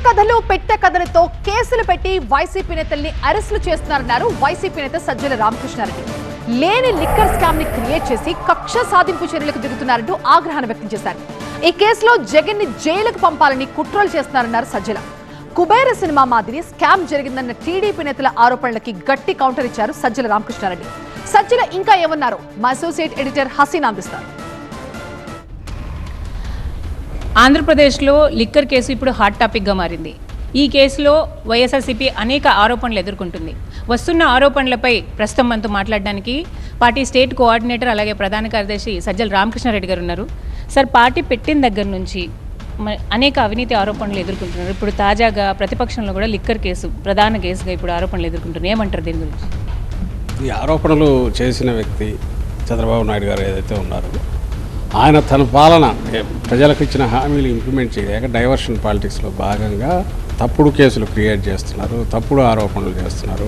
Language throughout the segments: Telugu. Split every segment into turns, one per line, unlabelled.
కథలు పెట్టే కథలతో కేసులు పెట్టి వైసీపీ నేతల్ని అరెస్టులు చేస్తున్నారన్నారు వైసీపీ నేత సజ్జల రామకృష్ణారెడ్డి. లేని లిక్కర్ స్కామ్ ని క్రియేట్ చేసి కక్ష సాధింపు చర్యలకు దిగుతున్నారంటూ ఆగ్రహాన్ని వ్యక్తం చేశారు. ఈ కేసులో జగన్ ని జైలుకు పంపాలని కుట్రలు చేస్తున్నారన్నారు సజ్జల. కుబేర సినిమా మాదిరి స్కామ్ జరిగిందన్న టీడీపీ నేతల ఆరోపణలకి గట్టి కౌంటర్ ఇచ్చారు సజ్జల రామకృష్ణారెడ్డి. సజ్జల ఇంకా ఏమన్నారు మా అసోసియేట్ ఎడిటర్ హసీనా అందిస్తారు.
ఆంధ్రప్రదేశ్లో లిక్కర్ కేసు ఇప్పుడు హాట్ టాపిక్గా మారింది. ఈ కేసులో వైఎస్ఆర్సీపీ అనేక ఆరోపణలు ఎదుర్కొంటుంది. వస్తున్న ఆరోపణలపై ప్రస్తుతం మనతో మాట్లాడడానికి పార్టీ స్టేట్ కోఆర్డినేటర్ అలాగే ప్రధాన కార్యదర్శి సజ్జల రామకృష్ణారెడ్డి గారు ఉన్నారు. సార్, పార్టీ పెట్టిన దగ్గర నుంచి అనేక అవినీతి ఆరోపణలు ఎదుర్కొంటున్నారు. ఇప్పుడు తాజాగా ప్రతిపక్షంలో కూడా లిక్కర్ కేసు ప్రధాన కేసుగా ఇప్పుడు ఆరోపణలు ఎదుర్కొంటున్నారు. ఏమంటారు దీని గురించి?
ఈ ఆరోపణలు చేసిన వ్యక్తి చంద్రబాబు నాయుడు గారు ఏదైతే ఉన్నారో, ఆయన తన పాలన ప్రజలకు ఇచ్చిన హామీలు ఇంప్లిమెంట్ చేయలేక డైవర్షన్ పాలిటిక్స్లో భాగంగా తప్పుడు కేసులు క్రియేట్ చేస్తున్నారు, తప్పుడు ఆరోపణలు చేస్తున్నారు.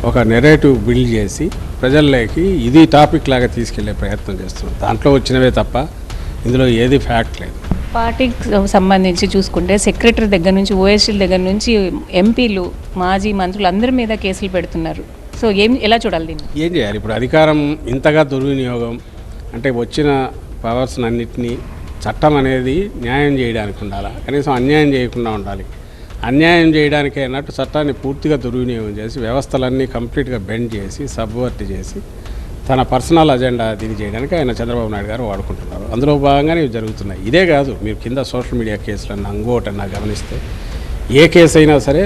ఒక నెరేటివ్ బిల్డ్ చేసి ప్రజల్లోకి ఇది టాపిక్ లాగా తీసుకెళ్లే ప్రయత్నం చేస్తున్నారు. దాంట్లో వచ్చినవే తప్ప ఇందులో ఏది ఫ్యాక్ట్ లేదు.
పార్టీకి సంబంధించి చూసుకుంటే సెక్రటరీ దగ్గర నుంచి ఓఎస్సీల దగ్గర నుంచి ఎంపీలు మాజీ మంత్రులు అందరి మీద కేసులు పెడుతున్నారు. సో ఎలా చూడాలి దీన్ని?
ఏం చేయాలి? ఇప్పుడు అధికారం ఇంతగా దుర్వినియోగం అంటే వచ్చిన పవర్స్ అన్నింటినీ చట్టం అనేది న్యాయం చేయడానికి ఉండాలి, కనీసం అన్యాయం చేయకుండా ఉండాలి. అన్యాయం చేయడానికే అన్నట్టు చట్టాన్ని పూర్తిగా దుర్వినియోగం చేసి వ్యవస్థలన్నీ కంప్లీట్గా బెండ్ చేసి సబ్వర్ట్ చేసి తన పర్సనల్ అజెండా దీన్ని చేయడానికి ఆయన చంద్రబాబు నాయుడు గారు వాడుకుంటున్నారు. అందులో భాగంగానే ఇవి జరుగుతున్నాయి. ఇదే కాదు, మీరు కింద సోషల్ మీడియా కేసులన్నా ఇంకోటన్నా గమనిస్తే ఏ కేసు అయినా సరే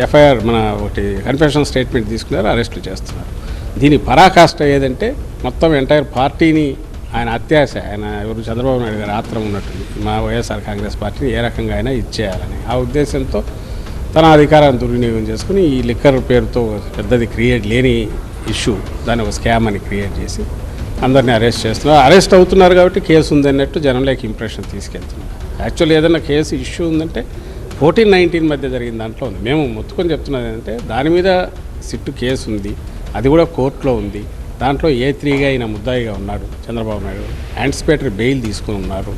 ఎఫ్ఐఆర్ మన ఒకటి కన్ఫెషన్ స్టేట్మెంట్ తీసుకున్నారు, అరెస్టులు చేస్తున్నారు. దీని పరాకాష్ట ఏదంటే మొత్తం ఎంటైర్ పార్టీని ఆయన అత్యాశ, ఆయన ఎవరు చంద్రబాబు నాయుడు గారు ఆత్రం ఉన్నట్టుంది. మా వైఎస్ఆర్ కాంగ్రెస్ పార్టీని ఏ రకంగా అయినా ఇచ్చేయాలని ఆ ఉద్దేశంతో తన అధికారాన్ని దుర్వినియోగం చేసుకుని ఈ లిక్కర్ పేరుతో పెద్దది క్రియేట్ లేని ఇష్యూ దాన్ని ఒక స్కామ్ అని క్రియేట్ చేసి అందరినీ అరెస్ట్ చేస్తున్నారు. అరెస్ట్ అవుతున్నారు కాబట్టి కేసు ఉందన్నట్టు జనంలోకి ఇంప్రెషన్ తీసుకెళ్తున్నారు. యాక్చువల్లీ ఏదైనా కేసు ఇష్యూ ఉందంటే 14-19 మధ్య జరిగిన దాంట్లో ఉంది. మేము మొత్తుకొని చెప్తున్నది ఏంటంటే దాని మీద సిట్టు కేసు ఉంది, అది కూడా కోర్టులో ఉంది. దాంట్లో A3గా ఆయన ముద్దాయిగా ఉన్నాడు చంద్రబాబు నాయుడు, యాంటిసిపేటరీ బెయిల్ తీసుకుని ఉన్నారు.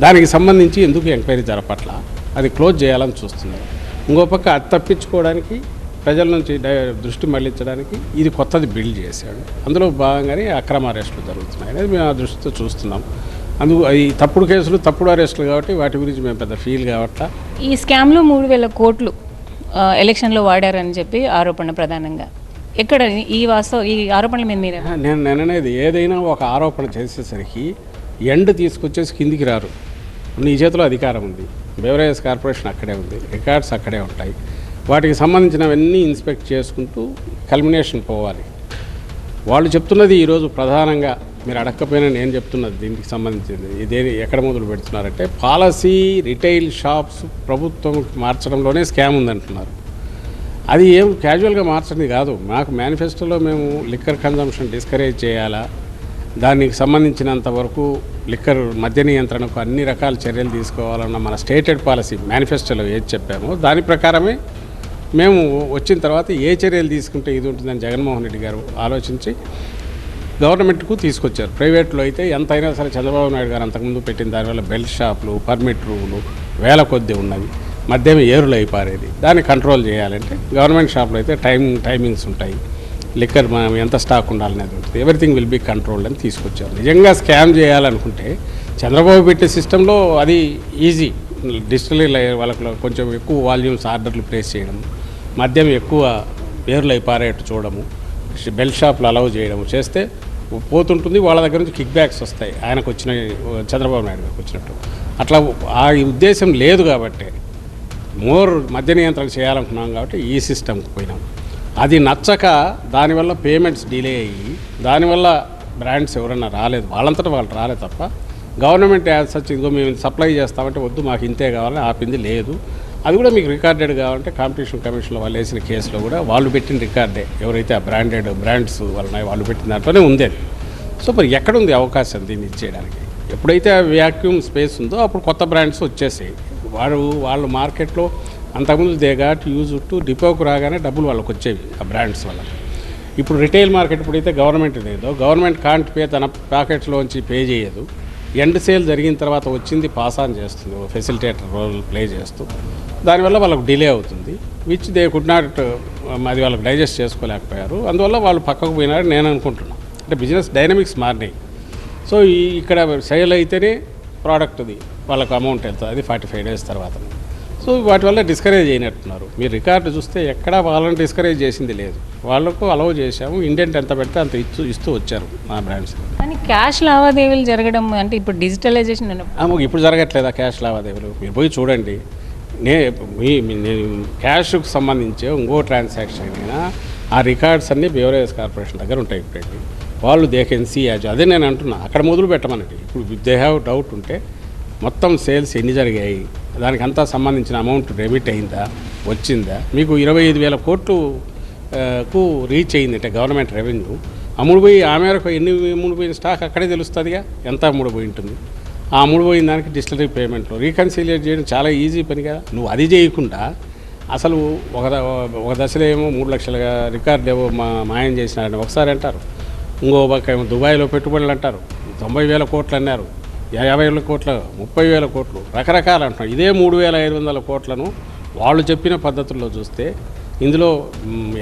దానికి సంబంధించి ఎందుకు ఎంక్వైరీ జరపట్ల, అది క్లోజ్ చేయాలని చూస్తున్నారు. ఇంకో పక్క అది తప్పించుకోవడానికి ప్రజల నుంచి దృష్టి మళ్లించడానికి ఇది కొత్తది బిల్డ్ చేశాడు. అందులో భాగంగానే అక్రమ అరెస్టులు జరుగుతున్నాయి అనేది మేము ఆ దృష్టితో చూస్తున్నాం. అందుకు ఈ తప్పుడు కేసులు తప్పుడు అరెస్టులు కాబట్టి వాటి గురించి మేము పెద్ద ఫీల్ కావట్లా.
ఈ స్కామ్లో 3,000 కోట్లు ఎలక్షన్లో వాడారని చెప్పి ఆరోపణ ప్రధానంగా ఎక్కడ ఈ ఆరోపణల మీద మీరు?
నేను అనేది ఏదైనా ఒక ఆరోపణ చేసేసరికి ఎండ్ తీసుకొచ్చేసి కిందికి రారు. నీ చేతిలో అధికారం ఉంది, బెవరేజెస్ కార్పొరేషన్ అక్కడే ఉంది, రికార్డ్స్ అక్కడే ఉంటాయి. వాటికి సంబంధించినవన్నీ ఇన్స్పెక్ట్ చేసుకుంటూ కల్మినేషన్ పోవాలి. వాళ్ళు చెప్తున్నది ఈరోజు ప్రధానంగా మీరు అడగకపోయినా నేను చెప్తున్నది దీనికి సంబంధించింది. ఇదేది ఎక్కడ మొదలు పెడుతున్నారంటే పాలసీ రిటైల్ షాప్స్ ప్రభుత్వం మార్చడంలోనే స్కామ్ ఉందంటున్నారు. అది ఏం క్యాజువల్గా మార్చండి కాదు. మాకు మేనిఫెస్టోలో మేము లిక్కర్ కన్జంప్షన్ డిస్కరేజ్ చేయాలా, దానికి సంబంధించినంత వరకు లిక్కర్ మద్య నియంత్రణకు అన్ని రకాల చర్యలు తీసుకోవాలన్న మన స్టేటెడ్ పాలసీ మేనిఫెస్టోలో ఏది చెప్పామో దాని ప్రకారమే మేము వచ్చిన తర్వాత ఏ చర్యలు తీసుకుంటే ఇది ఉంటుందని జగన్మోహన్ రెడ్డి గారు ఆలోచించి గవర్నమెంట్కు తీసుకొచ్చారు. ప్రైవేట్లో అయితే ఎంతైనా సరే చంద్రబాబు నాయుడు గారు అంతకుముందు పెట్టిన దానివల్ల బెల్ట్ షాపులు, పర్మిట్ రూములు వేల కొద్దీ ఉన్నవి, మద్యం ఏరులు అయిపారేది. దాన్ని కంట్రోల్ చేయాలంటే గవర్నమెంట్ షాప్లో అయితే టైమింగ్స్ ఉంటాయి, లిక్కర్ మనం ఎంత స్టాక్ ఉండాలనేది ఉంటుంది, ఎవ్రీథింగ్ విల్ బీ కంట్రోల్డ్ అని తీసుకొచ్చారు. నిజంగా స్కామ్ చేయాలనుకుంటే చంద్రబాబు పెట్టే సిస్టంలో అది ఈజీ. డిజిటల్ వాళ్ళకు కొంచెం ఎక్కువ వాల్యూమ్స్ ఆర్డర్లు ప్లేస్ చేయడం, మద్యం ఎక్కువ ఏరులు అయిపారేట్టు చూడము, బెల్ట్ షాప్లు అలౌ చేయడము చేస్తే పోతుంటుంది. వాళ్ళ దగ్గర నుంచి కిక్ బ్యాక్స్ వస్తాయి, ఆయనకు వచ్చిన చంద్రబాబు నాయుడు గారికి వచ్చినట్టు. అట్లా ఆ ఉద్దేశం లేదు కాబట్టి మోర్ మద్య నియంత్రణ చేయాలనుకున్నాం కాబట్టి ఈ సిస్టమ్కి పోయినాం. అది నచ్చక దానివల్ల పేమెంట్స్ డిలే అయ్యి దానివల్ల బ్రాండ్స్ ఎవరన్నా రాలేదు, వాళ్ళంతటా వాళ్ళు రాలేదు తప్ప గవర్నమెంట్ యాజ్ సచ్ ఇదిగో మేము సప్లై చేస్తామంటే వద్దు మాకు ఇంతే కావాలని ఆపింది లేదు. అది కూడా మీకు రికార్డెడ్ కావాలంటే కాంపిటీషన్ కమిషన్లో వాళ్ళు వేసిన కేసులో కూడా వాళ్ళు పెట్టిన రికార్డే, ఎవరైతే ఆ బ్రాండ్స్ వలన వాళ్ళు పెట్టిన దాంట్లోనే ఉంది అది. సో మరి ఎక్కడుంది అవకాశం దీన్ని ఇచ్చేయడానికి? ఎప్పుడైతే ఆ వ్యాక్యూమ్ స్పేస్ ఉందో అప్పుడు కొత్త బ్రాండ్స్ వచ్చేసాయి. వాళ్ళు మార్కెట్లో అంతకుముందు దే గాట్ యూజ్ టు డిపోకు రాగానే డబ్బులు వాళ్ళకి వచ్చేవి ఆ బ్రాండ్స్ వల్ల. ఇప్పుడు రిటైల్ మార్కెట్ ఇప్పుడైతే గవర్నమెంట్ లేదో, గవర్నమెంట్ కాంట్ పే తన ప్యాకెట్స్లోంచి పే చేయదు. ఎండ్ సేల్ జరిగిన తర్వాత వచ్చింది పాస్ ఆన్ చేస్తుంది, ఫెసిలిటేటర్ రోల్ ప్లే చేస్తూ. దానివల్ల వాళ్ళకు డిలే అవుతుంది, విచ్ దే కుడ్ నాట్, అది వాళ్ళకి డైజెస్ట్ చేసుకోలేకపోయారు. అందువల్ల వాళ్ళు పక్కకు పోయినారు నేను అనుకుంటున్నాను. అంటే బిజినెస్ డైనమిక్స్ మారినాయి. సో ఇక్కడ సేల్ అయితేనే ప్రోడక్ట్ది వాళ్ళకు అమౌంట్ వెళ్తుంది, అది 45 days తర్వాత. సో వాటి వల్ల డిస్కరేజ్ అయినట్టున్నారు. మీరు రికార్డు చూస్తే ఎక్కడా వాళ్ళని డిస్కరేజ్ చేసింది లేదు. వాళ్ళకు అలౌ చేశాము, ఇండెంట్ ఎంత పెడితే అంత ఇస్తూ వచ్చారు మా బ్రాండ్స్.
కానీ క్యాష్ లావాదేవీలు జరగడం అంటే ఇప్పుడు డిజిటలైజేషన్
ఇప్పుడు జరగట్లేదా క్యాష్ లావాదేవీలు? మీరు పోయి చూడండి. నేను క్యాష్కు సంబంధించి ఇంకో ట్రాన్సాక్షన్ అయినా ఆ రికార్డ్స్ అన్నీ బెవరేజ్ కార్పొరేషన్ దగ్గర ఉంటాయి. ఇప్పుడు వాళ్ళు దే కెన్ సీ యాజ్, అదే నేను అంటున్నా, అక్కడ మొదలు పెట్టమనండి. ఇప్పుడు దే హ్యావ్ డౌట్ ఉంటే మొత్తం సేల్స్ ఎన్ని జరిగాయి, దానికి అంతా సంబంధించిన అమౌంట్ డెబిట్ అయిందా, వచ్చిందా, మీకు 25,000 కోట్లకు రీచ్ అయింది అంటే గవర్నమెంట్ రెవెన్యూ అమ్ముడుపోయి ఆ మేరకు ఎన్ని అమ్ముడుపోయిన స్టాక్ అక్కడే తెలుస్తుందిగా, ఎంత అమ్ముడుపోయి ఉంటుంది. ఆ అమ్ముడుపోయిన దానికి డిస్టిలరీ పేమెంట్లో రీకన్సిలియేట్ చేయడం చాలా ఈజీ పని కదా. నువ్వు అది చేయకుండా అసలు ఒక దశలో ఏమో 3 లక్షల రికార్డు ఏవో మాయం చేసినారని ఒకసారి అంటారు, ఇంకో పక్క ఏమో దుబాయ్లో పెట్టుబడులు అంటారు, 90,000 కోట్లు అన్నారు, 50,000 కోట్లు, 30,000 కోట్లు, రకరకాలు అంటున్నారు. ఇదే 3,500 కోట్లను వాళ్ళు చెప్పిన పద్ధతుల్లో చూస్తే, ఇందులో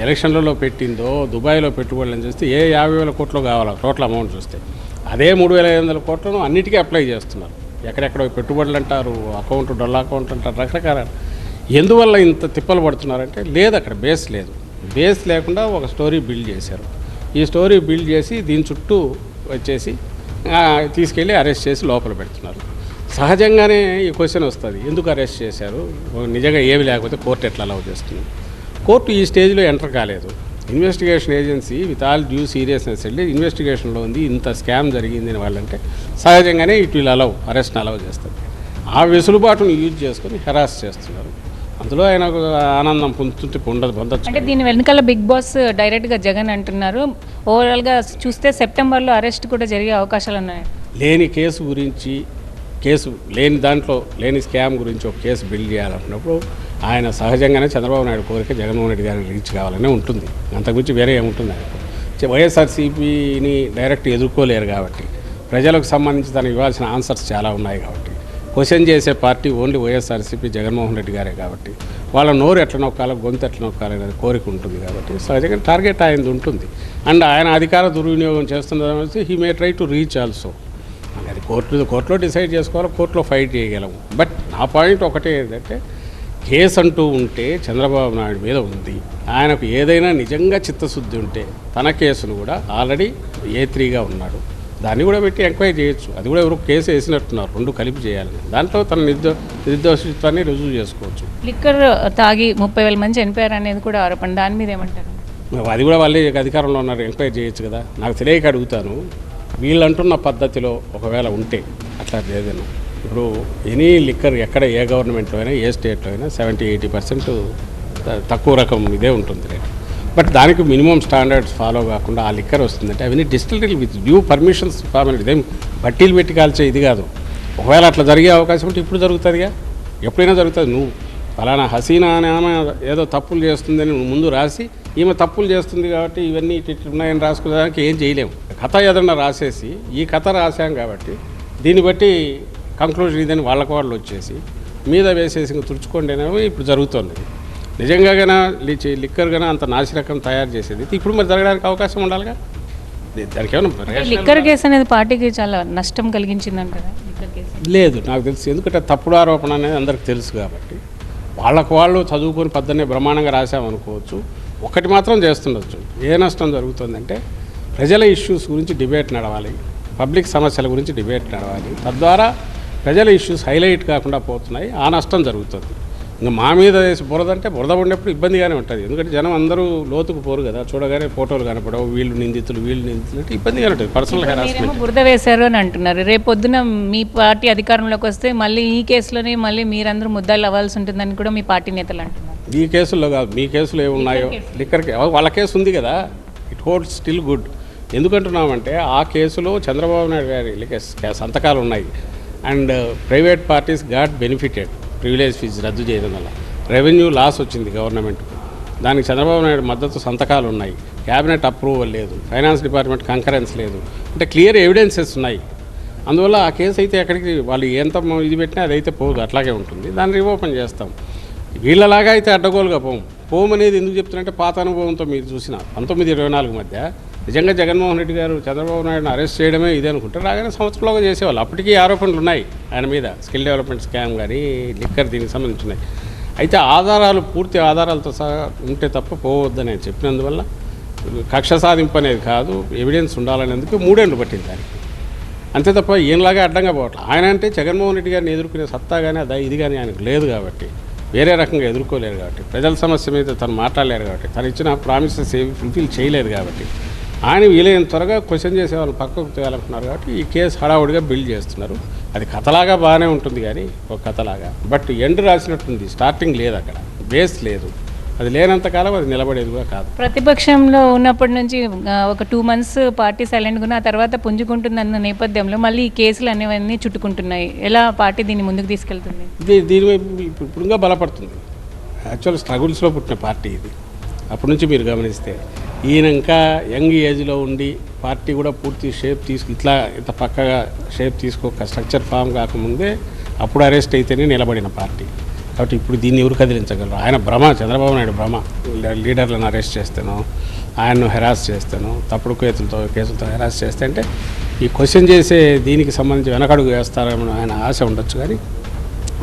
ఎలక్షన్లలో పెట్టిందో దుబాయ్లో పెట్టుబడులను చూస్తే ఏ 50,000 కోట్లు కావాలా టోటల్ అమౌంట్ చూస్తే, అదే 3,500 కోట్లను అన్నిటికీ అప్లై చేస్తున్నారు. ఎక్కడెక్కడ పెట్టుబడులు అంటారు, అకౌంట్ డొల్ల అకౌంట్ అంటారు, రకరకాల. ఎందువల్ల ఇంత తిప్పలు పడుతున్నారంటే లేదు, అక్కడ బేస్ లేదు. బేస్ లేకుండా ఒక స్టోరీ బిల్డ్ చేశారు. ఈ స్టోరీ బిల్డ్ చేసి దీని చుట్టూ వచ్చేసి తీసుకెళ్ళి అరెస్ట్ చేసి లోపల పెడుతున్నారు. సహజంగానే ఈ క్వశ్చన్ వస్తుంది, ఎందుకు అరెస్ట్ చేశారు, నిజంగా ఏమి లేకపోతే కోర్టు ఎట్లా అలౌ చేస్తుంది? కోర్టు ఈ స్టేజ్లో ఎంటర్ కాలేదు. Investigation agency with all due seriousness వెళ్ళి ఇన్వెస్టిగేషన్లో ఉంది, ఇంత స్కామ్ జరిగింది అని వాళ్ళంటే సహజంగానే ఇట్ విల్ అలౌ, అరెస్ట్ని అలౌ చేస్తుంది. ఆ వెసులుబాటును యూజ్ చేసుకొని హెరాస్ చేస్తున్నారు. అందులో ఆయన ఆనందం పొందొచ్చు.
అంటే దీని వెనకాల బిగ్ బాస్ డైరెక్ట్గా జగన్ అంటున్నారు. ఓవరాల్గా చూస్తే సెప్టెంబర్లో అరెస్ట్ కూడా జరిగే అవకాశాలు ఉన్నాయి.
లేని కేసు గురించి, కేసు లేని దాంట్లో లేని స్కామ్ గురించి ఒక కేసు బిల్డ్ చేయాలన్నప్పుడు ఆయన సహజంగానే చంద్రబాబు నాయుడు కోరిక జగన్మోహన్ రెడ్డి గారిని రీచ్ కావాలనే ఉంటుంది. అంతకుమించి వేరే ఏముంటుంది? వైఎస్ఆర్సీపీని డైరెక్ట్ ఎదుర్కోలేరు కాబట్టి, ప్రజలకు సంబంధించి తనకు ఇవ్వాల్సిన ఆన్సర్స్ చాలా ఉన్నాయి కాబట్టి, క్వశ్చన్ చేసే పార్టీ ఓన్లీ వైఎస్ఆర్సీపీ జగన్మోహన్ రెడ్డి గారే కాబట్టి, వాళ్ళ నోరు ఎట్లా నొక్కాలో గొంతు ఎట్లా నొక్కాలి అనేది కోరిక ఉంటుంది కాబట్టి సహజంగా టార్గెట్ ఆయనది ఉంటుంది. అండ్ ఆయన అధికార దుర్వినియోగం చేస్తున్నది he may try to reach also. అది కోర్టులో డిసైడ్ చేసుకోవాలి, కోర్టులో ఫైట్ చేయగలము. బట్ నా పాయింట్ ఒకటే ఏంటంటే, కేసు అంటూ ఉంటే చంద్రబాబు నాయుడు మీద ఉంది. ఆయనకు ఏదైనా నిజంగా చిత్తశుద్ధి ఉంటే తన కేసును కూడా ఆల్రెడీ A3గా ఉన్నాడు, దాన్ని కూడా పెట్టి ఎంక్వైరీ చేయొచ్చు. అది కూడా ఎవరు కేసు వేసినట్టున్నారు, రెండు కలిపి చేయాలని. దాంట్లో తన నిర్దోషిత్వాన్ని రుజువు చేసుకోవచ్చు.
లిక్కర్ తాగి 30,000 మంది చనిపోయారు అనేది కూడా ఆరోపణ, దాని మీద ఏమంటారు?
అది కూడా వాళ్ళే అధికారంలో ఉన్నారు, ఎంక్వైరీ చేయొచ్చు కదా. నాకు తెలియక అడుగుతాను, వీళ్ళు అంటున్న పద్ధతిలో ఒకవేళ ఉంటే అట్లా ఏదైనా ఇప్పుడు ఎనీ లిక్కర్ ఎక్కడ ఏ గవర్నమెంట్లో అయినా ఏ స్టేట్లో అయినా 70-80% తక్కువ రకం ఇదే ఉంటుంది రేట్. బట్ దానికి మినిమం స్టాండర్డ్స్ ఫాలో కాకుండా ఆ లిక్కర్ వస్తుందంటే అవన్నీ distillery with due permissions formality, ఇదేం బట్టీలు పెట్టి కాల్చే ఇది కాదు. ఒకవేళ అట్లా జరిగే అవకాశం ఉంటే ఇప్పుడు జరుగుతుందిగా, ఎప్పుడైనా జరుగుతుంది. నువ్వు ఫలానా హసీనా అని ఆమె ఏదో తప్పులు చేస్తుందని ముందు రాసి, ఈమె తప్పులు చేస్తుంది కాబట్టి ఇవన్నీ ఉన్నాయని రాసుకునేదానికి ఏం చేయలేము. కథ ఏదన్నా రాసేసి ఈ కథ రాసాం కాబట్టి దీన్ని బట్టి కంక్లూజన్ ఇదని వాళ్ళకు వాళ్ళు వచ్చేసి మీద వేసేసి తుడుచుకోండి అనేవి ఇప్పుడు జరుగుతుంది. నిజంగా కన్నా లిక్కర్ కన్నా అంత నాసిరకం తయారు చేసేది ఇప్పుడు మరి జరగడానికి అవకాశం ఉండాలిగా. దానికి ఏమైనా
లిక్కర్ కేసు అనేది పార్టీకి చాలా నష్టం కలిగించిందంటారా? లిక్కర్ కేసు
లేదు నాకు తెలుసు, ఎందుకంటే తప్పుడు ఆరోపణ అనేది అందరికి తెలుసు కాబట్టి వాళ్ళకు వాళ్ళు చదువుకొని పద్దనే బ్రహ్మాండంగా రాసామనుకోవచ్చు. ఒకటి మాత్రం చేస్తుండొచ్చు, ఏ నష్టం జరుగుతుందంటే ప్రజల ఇష్యూస్ గురించి డిబేట్ నడవాలి, పబ్లిక్ సమస్యల గురించి డిబేట్ నడవాలి, తద్వారా ప్రజల ఇష్యూస్ హైలైట్ కాకుండా పోతున్నాయి, ఆ నష్టం జరుగుతుంది. ఇంకా మా మీద బురద అంటే బురద ఉండేప్పుడు ఇబ్బందిగానే ఉంటుంది, ఎందుకంటే జనం అందరూ లోతుకు పోరు కదా, చూడగానే ఫోటోలు కనపడవు, వీళ్ళు నిందితులు అంటే ఇబ్బందిగానే ఉంటుంది. పర్సనల్ హెరాస్మెంట్
బురద వేశారు అని అంటున్నారు. రేపు పొద్దున మీ పార్టీ అధికారంలోకి వస్తే మళ్ళీ ఈ కేసులోనే మళ్ళీ మీరందరూ ముద్దాయిలు అవ్వాల్సి ఉంటుందని కూడా మీ పార్టీ నేతలు అంటున్నారు.
ఈ కేసుల్లో కాదు, మీ కేసులు ఏమున్నాయో లిక్కర్ వాళ్ళ కేసు ఉంది కదా, ఇట్ హోల్డ్స్ స్టిల్ గుడ్. ఎందుకంటున్నామంటే ఆ కేసులో చంద్రబాబు నాయుడు గారి సంతకాలు ఉన్నాయి. And private parties got benefited, privilege fee రద్దు చేయడం వల్ల రెవెన్యూ లాస్ వచ్చింది గవర్నమెంట్కు, దానికి చంద్రబాబు నాయుడు మద్దతు సంతకాలు ఉన్నాయి, క్యాబినెట్ అప్రూవల్ లేదు, ఫైనాన్స్ డిపార్ట్మెంట్ కంకరెన్స్ లేదు, అంటే క్లియర్ ఎవిడెన్సెస్ ఉన్నాయి. అందువల్ల ఆ కేసు అయితే ఎక్కడికి వాళ్ళు ఎంత ఇది పెట్టినా అదైతే పోదు, అట్లాగే ఉంటుంది. దాన్ని రీఓపెన్ చేస్తాం. వీళ్ళలాగా అయితే అడ్డగోలుగా పోము అనేది ఎందుకు చెప్తున్నారంటే పాత అనుభవంతో మీరు చూసిన 1924 మధ్య నిజంగా జగన్మోహన్ రెడ్డి గారు చంద్రబాబు నాయుడుని అరెస్ట్ చేయడమే ఇదే అనుకుంటే రాగానే సంవత్సరంలోగా చేసేవాళ్ళు. అప్పటికీ ఆరోపణలు ఉన్నాయి ఆయన మీద, స్కిల్ డెవలప్మెంట్ స్కామ్ కానీ లిక్కర్ దీనికి సంబంధించినవి. అయితే ఆధారాలు పూర్తి ఆధారాలతో సహా ఉంటే తప్ప పోవద్దని చెప్పినందువల్ల కక్ష సాధింపు అనేది కాదు, ఎవిడెన్స్ ఉండాలనేందుకు 3 ఏళ్ళు పట్టింది దానికి. అంతే తప్ప ఈయనలాగా అడ్డంగా పోవట్లేదు. ఆయన అంటే జగన్మోహన్ రెడ్డి గారిని ఎదుర్కొనే సత్తా కానీ ఇది కానీ ఆయనకు లేదు కాబట్టి, వేరే రకంగా ఎదుర్కోలేరు కాబట్టి, ప్రజల సమస్య మీద తను మాట్లాడలేరు కాబట్టి, తను ఇచ్చిన ప్రామిసెస్ ఏవి ఫుల్ఫిల్ చేయలేదు కాబట్టి, ఆయన వీలైన త్వరగా క్వశ్చన్ చేసే వాళ్ళు పక్కకు తేయాలనుకున్నారు కాబట్టి ఈ కేసు హడావుడిగా బిల్డ్ చేస్తున్నారు. అది కథలాగా బాగానే ఉంటుంది కానీ ఒక కథలాగా, బట్ ఎండ్ రాసినట్టుంది, స్టార్టింగ్ లేదు, అక్కడ బేస్ లేదు. అది లేనంతకాలం అది నిలబడేది కూడా కాదు.
ప్రతిపక్షంలో ఉన్నప్పటి నుంచి ఒక 2 months పార్టీ సైలెంట్గా ఉన్న, ఆ తర్వాత పుంజుకుంటుందన్న నేపథ్యంలో మళ్ళీ ఈ కేసులు అనేవన్నీ చుట్టుకుంటున్నాయి. ఎలా పార్టీ దీన్ని ముందుకు తీసుకెళ్తుంది?
దీని ఇప్పుడు ఇంకా బలపడుతుంది. యాక్చువల్ స్ట్రగుల్స్లో పుట్టిన పార్టీ ఇది. అప్పటి నుంచి మీరు గమనిస్తే ఈయన ఇంకా యంగ్ ఏజ్లో ఉండి పార్టీ కూడా పూర్తి షేప్ ఇంత పక్కగా షేప్ తీసుకోక స్ట్రక్చర్ ఫామ్ కాకముందే అప్పుడు అరెస్ట్ అయితేనే నిలబడిన పార్టీ. కాబట్టి ఇప్పుడు దీన్ని ఎవరు కదిలించగలరు? ఆయన భ్రమ, చంద్రబాబు నాయుడు భ్రమ, లీడర్లను అరెస్ట్ చేస్తాను, ఆయన్ను హెరాస్ చేస్తాను, తప్పుడు కేసులతో హెరాస్ చేస్తే అంటే ఈ క్వశ్చన్ చేసే దీనికి సంబంధించి వెనకడుగు వేస్తారని ఆయన ఆశ ఉండొచ్చు. కానీ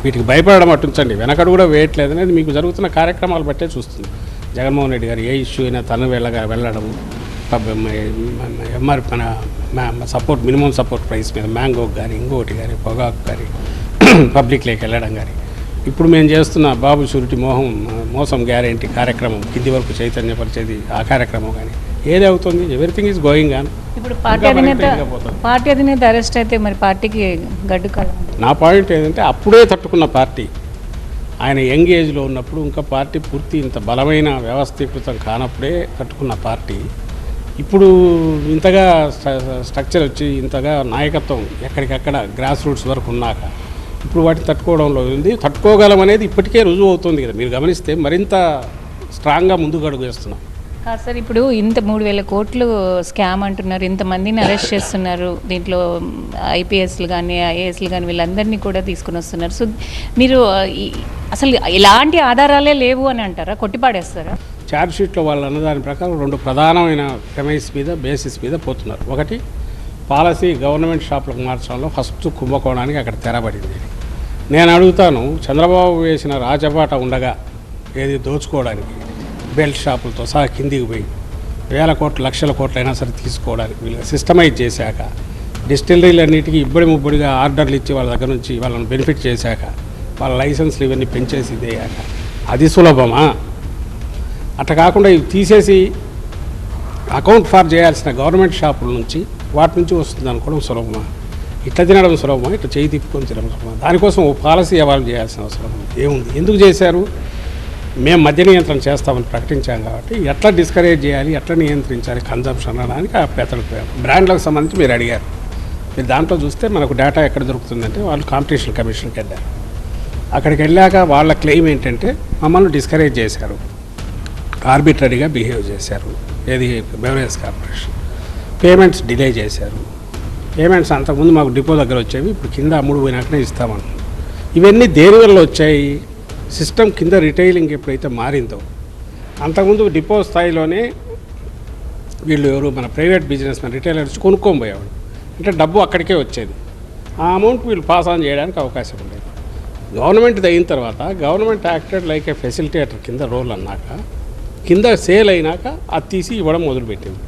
వీటికి భయపడడం అట్టుంచండి, వెనకడుగు కూడా వేయట్లేదు అనేది మీకు జరుగుతున్న కార్యక్రమాలు బట్టే చూస్తుంది. జగన్మోహన్ రెడ్డి గారు ఏ ఇష్యూ అయినా తను వెళ్ళడం, మన సపోర్ట్ మినిమం సపోర్ట్ ప్రైస్ మీద మ్యాంగోకి కానీ ఇంకోటి కానీ పొగాకు కానీ పబ్లిక్లోకి వెళ్ళడం కానీ, ఇప్పుడు మేము చేస్తున్న బాబు షూరిటీ మోసం గ్యారెంటీ కార్యక్రమం కింది వరకు చైతన్యపరిచేది ఆ కార్యక్రమం కానీ ఏది అవుతుంది, ఎవ్రీథింగ్ ఈజ్ గోయింగ్ ఆన్.
ఇప్పుడు పార్టీ అధినేత అరెస్ట్ అయితే మరి పార్టీకి గడ్డు కాదు.
నా పాయింట్ ఏంటంటే అప్పుడే తట్టుకున్న పార్టీ, ఆయన యంగ్ ఏజ్లో ఉన్నప్పుడు ఇంకా పార్టీ పూర్తి ఇంత బలమైన వ్యవస్థీకృతం కానప్పుడే తట్టుకున్న పార్టీ ఇప్పుడు ఇంతగా స్ట్రక్చర్ వచ్చి ఇంతగా నాయకత్వం ఎక్కడికక్కడ గ్రాస్ రూట్స్ వరకు ఉన్నాక ఇప్పుడు వాటిని తట్టుకోవడంలో ఉంది. తట్టుకోగలం అనేది ఇప్పటికే రుజువు అవుతుంది కదా, మీరు గమనిస్తే మరింత స్ట్రాంగ్గా ముందుకు అడుగు వేస్తున్నాం.
కాదు సార్, ఇప్పుడు ఇంత 3,000 కోట్లు స్కామ్ అంటున్నారు, ఇంతమందిని అరెస్ట్ చేస్తున్నారు, దీంట్లో ఐపీఎస్లు కానీ ఐఏఎస్లు కానీ వీళ్ళందరినీ కూడా తీసుకుని వస్తున్నారు. సో మీరు అసలు ఎలాంటి ఆధారాలే లేవు అని అంటారా, కొట్టిపాడేస్తారా?
ఛార్జ్షీట్లో వాళ్ళు అన్నదాని ప్రకారం 2 ప్రధానమైన ప్రెమైస్ మీద బేసిస్ మీద పోతున్నారు. ఒకటి, పాలసీ గవర్నమెంట్ షాపులకు మార్చడంలో ఫస్ట్ కుంభకోణానికి అక్కడ తెరబడింది. నేను అడుగుతాను, చంద్రబాబు వేసిన రాజబాట ఉండగా ఏది దోచుకోవడానికి బెల్ట్ షాపులతో సహా కిందికి పోయి వేల కోట్లు లక్షల కోట్లు అయినా సరే తీసుకోవడానికి వీళ్ళు సిస్టమైజ్ చేశాక, డిస్టిలరీలన్నిటికీ ముబ్బడిగా ఆర్డర్లు ఇచ్చి వాళ్ళ దగ్గర నుంచి వాళ్ళని బెనిఫిట్ చేశాక, వాళ్ళ లైసెన్స్లు ఇవన్నీ పెంచేసి ఇదేయాక అది సులభమా? అట్లా కాకుండా ఇవి తీసేసి అకౌంట్ ఫార్ చేయాల్సిన గవర్నమెంట్ షాపుల నుంచి వాటి నుంచి వస్తుంది అనుకోవడం సులభమా? ఇట్లా తినడం సులభమా? ఇట్లా చేయి తిప్పుకొని తినడం సులభమా? దానికోసం ఓ పాలసీ ఎవాల్వ్ చేయాల్సిన అవసరం ఏముంది? ఎందుకు చేశారు? మేము మద్య నియంత్రణ చేస్తామని ప్రకటించాం కాబట్టి ఎట్లా డిస్కరేజ్ చేయాలి, ఎట్లా నియంత్రించాలి కన్జంప్షన్ అనడానికి ఆ పెద్దలు బ్రాండ్లకు సంబంధించి మీరు అడిగారు. మీరు దాంట్లో చూస్తే మనకు డేటా ఎక్కడ దొరుకుతుందంటే వాళ్ళు కాంపిటీషన్ కమిషన్కి వెళ్ళారు. అక్కడికి వెళ్ళాక వాళ్ళ క్లెయిమ్ ఏంటంటే మమ్మల్ని డిస్కరేజ్ చేశారు, ఆర్బిటరీగా బిహేవ్ చేశారు. ఏది బెవరేజ్ కార్పొరేషన్ పేమెంట్స్ డిలే చేశారు. పేమెంట్స్ అంతకుముందు మాకు డిపో దగ్గర వచ్చేవి, ఇప్పుడు కింద అమ్ముడు పోయినాకనే ఇస్తామన్నారు. ఇవన్నీ దేని వల్ల వచ్చాయి? సిస్టమ్ కింద రిటైలింగ్ ఎప్పుడైతే మారిందో, అంతకుముందు డిపో స్థాయిలోనే వీళ్ళు ఎవరు మన ప్రైవేట్ బిజినెస్ మన రిటైలర్స్ కొనుక్కొని పోయేవాడు, అంటే డబ్బు అక్కడికే వచ్చేది. ఆ అమౌంట్ వీళ్ళు పాస్ ఆన్ చేయడానికి అవకాశం ఉండేది. గవర్నమెంట్ అయిన తర్వాత గవర్నమెంట్ యాక్టెడ్ లైక్ ఏ ఫెసిలిటేటర్ కింద రోల్ అన్నాక, కింద సేల్ అయినాక అది తీసి ఇవ్వడం మొదలుపెట్టింది.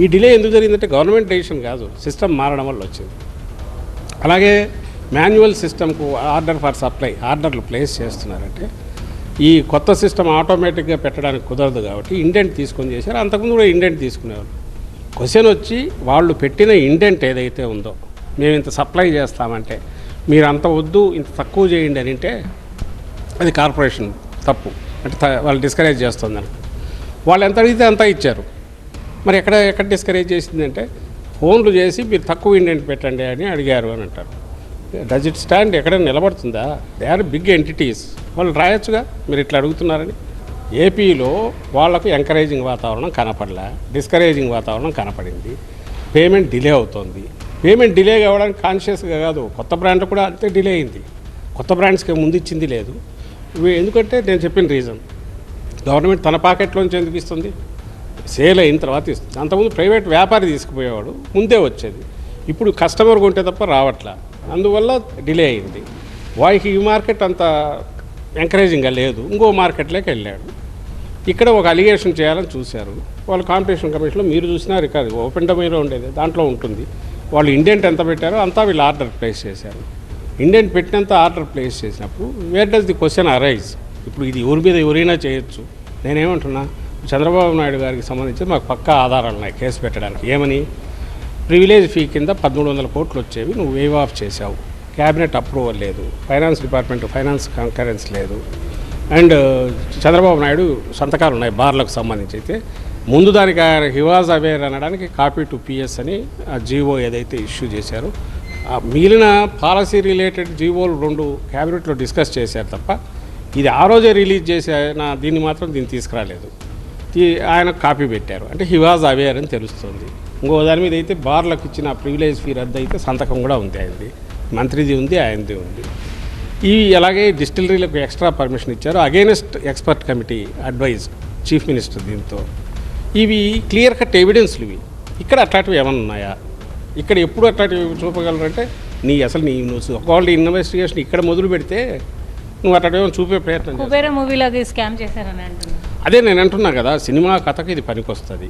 ఈ డిలే ఎందుకు జరిగిందంటే గవర్నమెంట్ డెసిషన్ కాదు, సిస్టమ్ మారడం వల్ల వచ్చింది. అలాగే మాన్యువల్ సిస్టమ్కు ఆర్డర్ ఫర్ సప్లై ఆర్డర్లు ప్లేస్ చేస్తున్నారంటే ఈ కొత్త సిస్టమ్ ఆటోమేటిక్గా పెట్టడానికి కుదరదు కాబట్టి ఇండెంట్ తీసుకొని చేశారు. అంతకుముందు కూడా ఇండెంట్ తీసుకునేవారు. క్వశ్చన్ వచ్చి వాళ్ళు పెట్టిన ఇండెంట్ ఏదైతే ఉందో, మేము ఇంత సప్లై చేస్తామంటే మీరు అంత వద్దు ఇంత తక్కువ చేయండి అని అంటే అది కార్పొరేషన్ తప్పు, అంటే వాళ్ళు డిస్కరేజ్ చేస్తుందని. వాళ్ళు ఎంత అడిగితే అంతా ఇచ్చారు. మరి ఎక్కడ డిస్కరేజ్ చేసిందంటే ఫోన్లు చేసి మీరు తక్కువ ఇండెంట్ పెట్టండి అని అడిగారు అని అంటారు. Does it stand? ఎక్కడైనా నిలబడుతుందా? దే ఆర్ బిగ్ ఎంటిటీస్, వాళ్ళు రాయొచ్చుగా మీరు ఇట్లా అడుగుతున్నారని. ఏపీలో వాళ్లకు ఎంకరేజింగ్ వాతావరణం కనపడలే, డిస్కరేజింగ్ వాతావరణం కనపడింది. పేమెంట్ డిలే అవుతుంది. పేమెంట్ డిలే కావడానికి కాన్షియస్గా కాదు, కొత్త బ్రాండ్ కూడా అంతే డిలే అయింది. కొత్త బ్రాండ్స్కి ముందు ఇచ్చింది లేదు. ఎందుకంటే నేను చెప్పిన రీజన్, గవర్నమెంట్ తన పాకెట్లోంచి ఎందుకు ఇస్తుంది, సేల్ అయిన తర్వాత ఇస్తుంది. అంతకుముందు ప్రైవేట్ వ్యాపారి తీసుకుపోయేవాడు, ముందే వచ్చేది. ఇప్పుడు కస్టమర్ కొంటే తప్ప రావట్లా, అందువల్ల డిలే అయింది. వాడికి ఈ మార్కెట్ అంత ఎంకరేజింగ్గా లేదు, ఇంకో మార్కెట్లోకి వెళ్ళాడు. ఇక్కడ ఒక అలిగేషన్ చేయాలని చూశారు వాళ్ళు. కాంపిటీషన్ కమిషన్లో మీరు చూసినా రికార్డు ఓపెన్ డొమైన్లో ఉండేది, దాంట్లో ఉంటుంది. వాళ్ళు ఇండెంట్ ఎంత పెట్టారో అంతా వీళ్ళు ఆర్డర్ ప్లేస్ చేశారు. ఇండెంట్ పెట్టినంత ఆర్డర్ ప్లేస్ చేసినప్పుడు where does the question arise? ఇప్పుడు ఇది ఎవరి మీద ఎవరైనా చేయొచ్చు. నేనేమంటున్నా, చంద్రబాబు నాయుడు గారికి సంబంధించి మాకు పక్కా ఆధారాలు ఉన్నాయి కేసు పెట్టడానికి. ఏమని? ప్రివిలేజ్ ఫీ కింద 1300 కోట్లు వచ్చేవి నువ్వు వేవ్ ఆఫ్ చేశావు, క్యాబినెట్ అప్రూవల్ లేదు, ఫైనాన్స్ డిపార్ట్మెంట్ ఫైనాన్స్ కంకరెన్స్ లేదు, అండ్ చంద్రబాబు నాయుడు సంతకాలు ఉన్నాయి బార్లకు సంబంధించి. అయితే ముందు దానికి ఆయన హీ వాజ్ అవేర్ అనడానికి కాపీ టు పిఎస్ అని ఆ జీవో ఏదైతే ఇష్యూ చేశారో, మిగిలిన పాలసీ రిలేటెడ్ జీవోలు 2 క్యాబినెట్లో డిస్కస్ చేశారు తప్ప ఇది ఆ రోజే రిలీజ్ చేసి ఆయన దీన్ని మాత్రం తీసుకురాలేదు. ఆయన కాపీ పెట్టారు అంటే హీ వాజ్ అవేర్ అని తెలుస్తుంది. ఇంకో దాని మీద అయితే బార్లకు ఇచ్చిన ప్రివిలేజ్ ఫీ రద్దు అయితే సంతకం కూడా ఉంది, ఆయనది, మంత్రిది ఉంది, ఆయనది ఉంది. ఇవి అలాగే డిస్టిలరీలకు ఎక్స్ట్రా పర్మిషన్ ఇచ్చారు against expert committee advise chief minister. దీంతో ఇవి క్లియర్ కట్ ఎవిడెన్స్లు. ఇవి ఇక్కడ అట్లాంటివి ఏమైనా ఉన్నాయా? ఇక్కడ ఎప్పుడు అట్లాంటివి చూపగలరంటే నువ్వు ఒకవేళ ఇన్వెస్టిగేషన్ ఇక్కడ మొదలు పెడితే నువ్వు అట్లాంటివి చూపే ప్రయత్నం
కుబేరా మూవీలాగా స్కామ్ చేశారని అంటున్నాను.
అదే నేను అంటున్నా కదా, సినిమా కథకు ఇది పనికొస్తుంది.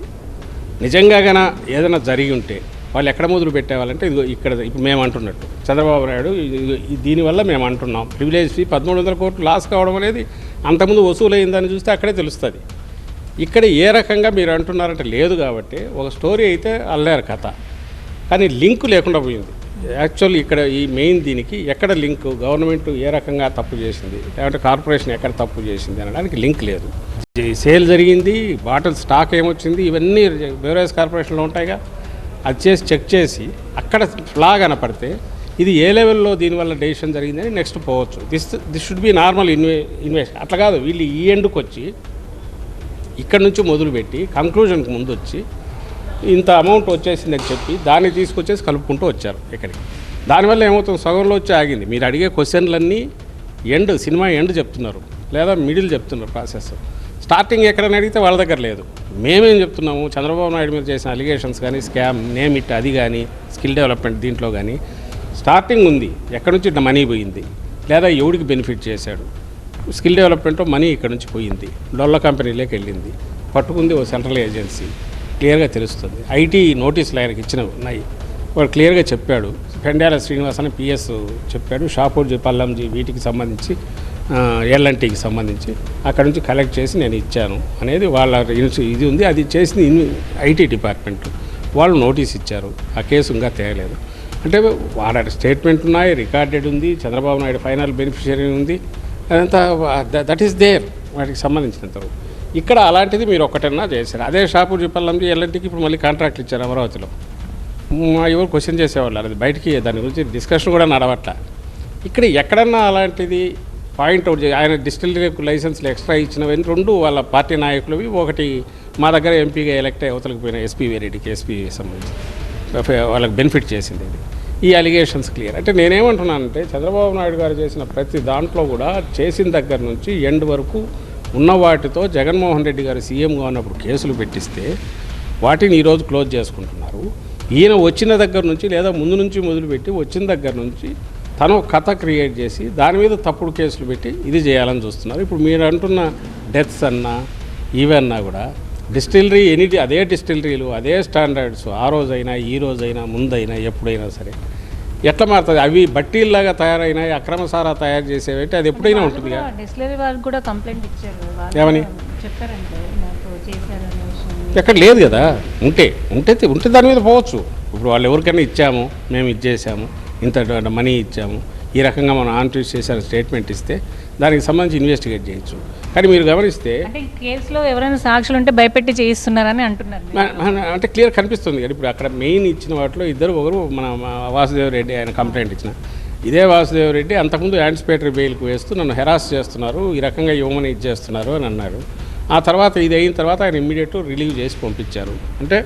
నిజంగా గన ఏదైనా జరిగి ఉంటే వాళ్ళు ఎక్కడ మొదలు పెట్టేవాళ్ళంటే ఇదిగో ఇక్కడ ఇప్పుడు మేము అంటున్నట్టు చంద్రబాబు నాయుడు దీనివల్ల మేము అంటున్నాం ప్రివిలేజ్ ఫీ 1300 కోట్లు లాస్ కావడం అనేది అంతకుముందు వసూలైందని చూస్తే అక్కడే తెలుస్తుంది. ఇక్కడ ఏ రకంగా మీరు అంటున్నారంటే లేదు కాబట్టి ఒక స్టోరీ అయితే అల్లారు కథ, కానీ లింక్ లేకుండా పోయింది. యాక్చువల్లీ ఇక్కడ ఈ మెయిన్ దీనికి ఎక్కడ లింక్, గవర్నమెంట్ ఏ రకంగా తప్పు చేసింది లేదంటే కార్పొరేషన్ ఎక్కడ తప్పు చేసింది అనడానికి లింక్ లేదు. సేల్ జరిగింది, బాటిల్ స్టాక్ ఏమొచ్చింది, ఇవన్నీ బెవరేజ్ కార్పొరేషన్లో ఉంటాయిగా, అది చేసి చెక్ చేసి అక్కడ ఫ్లా కనపడితే ఇది ఏ లెవెల్లో దీనివల్ల డెసిషన్ జరిగిందని నెక్స్ట్ పోవచ్చు. This should be normal invest. అట్లా కాదు, వీళ్ళు ఈ ఎండ్కి వచ్చి ఇక్కడ నుంచి మొదలుపెట్టి కంక్లూజన్కి ముందు వచ్చి ఇంత అమౌంట్ వచ్చేసిందని చెప్పి దాన్ని తీసుకొచ్చేసి కలుపుకుంటూ వచ్చారు ఇక్కడికి. దానివల్ల ఏమవుతుంది, సగంలో వచ్చి ఆగింది. మీరు అడిగే క్వశ్చన్లన్నీ సినిమా ఎండ్ చెప్తున్నారు లేదా మిడిల్ చెప్తున్నారు ప్రాసెస్. స్టార్టింగ్ ఎక్కడని అడిగితే వాళ్ళ దగ్గర లేదు. మేమేం చెప్తున్నాము, చంద్రబాబు నాయుడు మీద చేసిన అలిగేషన్స్ కానీ స్కామ్ నేమ్ ఇట్ అది కానీ స్కిల్ డెవలప్మెంట్ దీంట్లో కానీ స్టార్టింగ్ ఉంది, ఎక్కడి నుంచి మనీ పోయింది లేదా ఎవడికి బెనిఫిట్ చేశాడు. స్కిల్ డెవలప్మెంట్లో మనీ ఇక్కడ నుంచి పోయింది, డొల్ల కంపెనీలోకి వెళ్ళింది, పట్టుకుంది ఓ సెంట్రల్ ఏజెన్సీ, క్లియర్గా తెలుస్తుంది. ఐటీ నోటీసులు ఆయనకి ఇచ్చినవి ఉన్నాయి, వాడు క్లియర్గా చెప్పాడు. పెండ్యాల శ్రీనివాస్ అని పిఎస్ చెప్పాడు, షాపూర్జీ పల్లంజీ వీటికి సంబంధించి ఎల్ఎన్టీకి సంబంధించి అక్కడ నుంచి కలెక్ట్ చేసి నేను ఇచ్చాను అనేది వాళ్ళ ఇది ఉంది. అది చేసింది ఐటీ డిపార్ట్మెంట్, వాళ్ళు నోటీస్ ఇచ్చారు, ఆ కేసు ఇంకా తేయలేదు. అంటే వాళ్ళ స్టేట్మెంట్ ఉన్నాయి, రికార్డెడ్ ఉంది, చంద్రబాబు నాయుడు ఫైనల్ బెనిఫిషియరీ ఉంది, అదంతా దట్ ఈస్ దేర్ వాటికి సంబంధించినంత. ఇక్కడ అలాంటిది మీరు ఒక్కటన్నా చేశారు. అదే షాపూర్ చెప్పాలంటే ఎల్ఎన్టీకి ఇప్పుడు మళ్ళీ కాంట్రాక్ట్లు ఇచ్చారు అమరావతిలో. ఎవరు క్వశ్చన్ చేసేవాళ్ళు, అది బయటికి దాని గురించి డిస్కషన్ కూడా నడవట్ల. ఇక్కడ ఎక్కడన్నా అలాంటిది పాయింట్అవుట్ చేసి ఆయన డిస్టిలరీ లైసెన్స్లు ఎక్స్ట్రా ఇచ్చినవన్నీ 2 వాళ్ళ పార్టీ నాయకులవి, ఒకటి మా దగ్గర ఎంపీగా ఎలక్ట్ అయ్యి అవతలకు పోయిన ఎస్పీ వేరెడ్డికి ఎస్పీ సంబంధించి వాళ్ళకి బెనిఫిట్ చేసింది. ఈ అలిగేషన్స్ క్లియర్. అంటే నేనేమంటున్నానంటే చంద్రబాబు నాయుడు గారు చేసిన ప్రతి దాంట్లో కూడా చేసిన దగ్గర నుంచి ఎండ్ వరకు ఉన్న వాటితో జగన్మోహన్ రెడ్డి గారు సీఎంగా ఉన్నప్పుడు కేసులు పెట్టిస్తే వాటిని ఈరోజు క్లోజ్ చేసుకుంటున్నారు. ఈయన వచ్చిన దగ్గర నుంచి లేదా ముందు నుంచి మొదలుపెట్టి వచ్చిన దగ్గర నుంచి తను కథ క్రియేట్ చేసి దాని మీద తప్పుడు కేసులు పెట్టి ఇది చేయాలని చూస్తున్నారు. ఇప్పుడు మీరు అంటున్న డెత్స్ అన్నా ఈవన్నా కూడా డిస్టిలరీ అదే డిస్టిలరీలు అదే స్టాండర్డ్స్ ఆ రోజైనా ఈ రోజైనా ముందైనా ఎప్పుడైనా సరే ఎట్లా మారుతుంది? అవి బట్టీల్లాగా తయారైనాయి, అక్రమ సారా తయారు చేసేవి, అది ఎప్పుడైనా ఉంటుంది.
డిస్టిలరీ వాళ్ళకి కూడా కంప్లైంట్ ఇచ్చారు,
ఏమని
చెప్పారంటే
ఎక్కడ లేదు కదా. ఉంటే దాని మీద పోవచ్చు. ఇప్పుడు వాళ్ళు ఎవరికైనా ఇచ్చాము, మేము ఇచ్చేసాము, ఇంత మనీ ఇచ్చాము, ఈ రకంగా మనం ఆన్ట్రీస్ చేశారు స్టేట్మెంట్ ఇస్తే దానికి సంబంధించి ఇన్వెస్టిగేట్ చేయొచ్చు. కానీ మీరు గమనిస్తే
కేసులో ఎవరైనా సాక్షులు ఉంటే భయపెట్టి చేయిస్తున్నారని అంటున్నారు.
అంటే క్లియర్ కనిపిస్తుంది కదా. ఇప్పుడు అక్కడ మెయిన్ ఇచ్చిన వాటిలో ఒకరు మన వాసుదేవ్ రెడ్డి, ఆయన కంప్లైంట్ ఇచ్చిన ఇదే వాసుదేవ్ రెడ్డి అంతకుముందు యాంటిసిపేటరీ బెయిల్కి వేస్తూ నన్ను హెరాస్ చేస్తున్నారు, ఈ రకంగా ఇవ్వమని ఇచ్చేస్తున్నారు అని అన్నాడు. ఆ తర్వాత ఇది అయిన తర్వాత ఆయన ఇమ్మీడియట్ రిలీవ్ చేసి పంపించారు. అంటే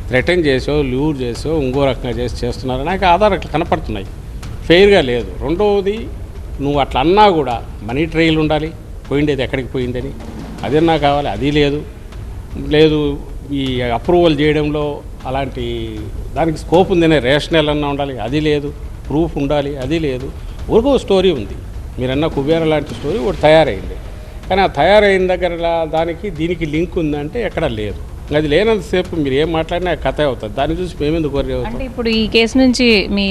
థ్రెటన్ చేసో లూర్ చేసో ఇంకో రకంగా చేస్తున్నారు. నాకు ఆధారాలు కనపడుతున్నాయి. ఫెయిర్గా లేదు. రెండవది, నువ్వు అట్లా అన్నా కూడా మనీ ట్రైల్ ఉండాలి, పోయిండేది ఎక్కడికి పోయిందని అదన్నా కావాలి. అది లేదు. ఈ అప్రూవల్ చేయడంలో అలాంటి దానికి స్కోప్ ఉందనే రేషనల్ అన్నా ఉండాలి, అది లేదు. ప్రూఫ్ ఉండాలి, అది లేదు. ఊరికో స్టోరీ ఉంది. మీరన్నా కుబేర లాంటి స్టోరీ ఒకటి తయారైంది. కానీ ఆ తయారైన దగ్గర దానికి దీనికి లింక్ ఉందంటే ఎక్కడ లేదు. అది లేనంతసేపు మీరు ఏం మాట్లాడినా కథ అవుతుంది. దాన్ని చూసి మేమెందుకు కోరి అవుతాం.
అంటే ఇప్పుడు ఈ కేసు నుంచి మీ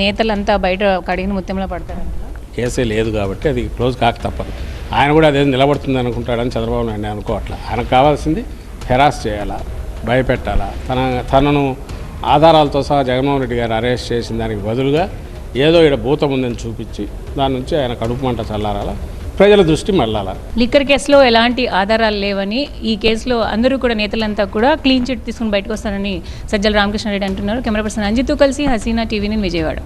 నేతలంతా బయట కడిగిన ముత్యంలో పడతారు.
కేసే లేదు కాబట్టి అది క్లోజ్ కాక తప్పదు. ఆయన కూడా అదే నిలబడుతుంది అనుకుంటాడని చంద్రబాబు నాయుడు అనుకోవట్లా. ఆయనకు కావాల్సింది హెరాస్ చేయాలా, భయపెట్టాలా. తనను ఆధారాలతో సహా జగన్మోహన్ రెడ్డి గారు అరెస్ట్ చేసిన దానికి బదులుగా ఏదో ఇక్కడ భూతం ఉందని చూపించి దాని నుంచి ఆయన కడుపు మంట చల్లారాలా, ప్రజల దృష్టి మళ్ళాలా.
లిక్కర్ కేసులో ఎలాంటి ఆధారాలు లేవని, ఈ కేసులో అందరూ కూడా నేతలంతా కూడా క్లీన్ చిట్ తీసుకుని బయటకు వస్తారని సజ్జల రామకృష్ణారెడ్డి అంటున్నారు. కెమెరా పర్సన్ అంజిత్తో కలిసి హసీనా టీవీ విజయవాడ.